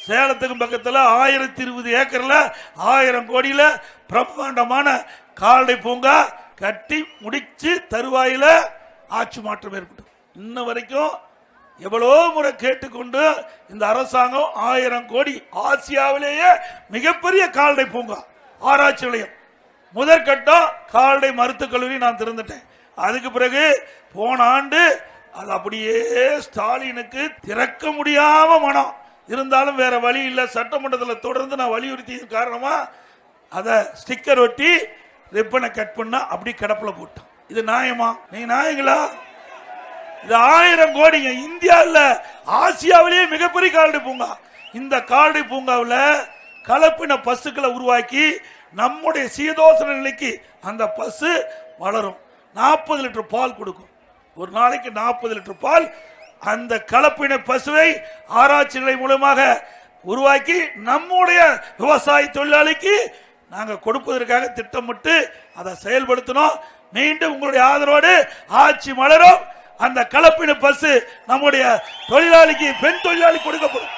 சேலத்துக்கு பக்கத்தில் 1020 ஏக்கர்ல 1000 கோடியில பிரம்மாண்டமான கால்நடை பூங்கா கட்டி முடிச்சு தருவாயில ஆட்சி மாற்றம் ஏற்பட்டது. இன்ன வரைக்கும் எவ்வளோ முறை கேட்டுக்கொண்டு இந்த அரசாங்கம் 1000 கோடி ஆசியாவிலேயே மிகப்பெரிய கால்நடை பூங்கா ஆராய்ச்சி நிலையம் முதற்கட்டம் கால்நடை மருத்துவக் கல்லூரி நான் திறந்துட்டேன். அதுக்கு பிறகு போன ஆண்டு அது அப்படியே ஸ்டாலினுக்கு திறக்க முடியாம மனம் இருந்தாலும் வேற வழி இல்லை. சட்டமன்றத்தில் தொடர்ந்து நான் வலியுறுத்திய காரணமா அதை ஸ்டிக்கர் ஒட்டி ரிப்பனை கட் பண்ண அப்படி கிடப்புல போட்டோம். இது நியாயமா? நீங்க நியாயங்களா? இது 1000 கோடிங்க. இந்தியாவில் ஆசியாவிலேயே மிகப்பெரிய கால்நடை பூங்கா. இந்த கால்நடை பூங்காவில் கலப்பின பசுக்களை உருவாக்கி நம்முடைய சீதோசன நிலைக்கு அந்த பசு வளரும். 40 லிட்டர் பால் கொடுக்கும். ஒரு நாளைக்கு 40 லிட்டர் பால். அந்த கலப்பின பசுவை ஆராய்ச்சி நிலை மூலமாக உருவாக்கி நம்முடைய விவசாய தொழிலாளிக்கு நாங்கள் கொடுப்பதற்காக திட்டமிட்டு அதை செயல்படுத்தணும். மீண்டும் உங்களுடைய ஆதரவோடு ஆட்சி மலரும். அந்த கலப்பின பசு நம்முடைய தொழிலாளிக்கு பெண் தொழிலாளி கொடுக்கப்படும்.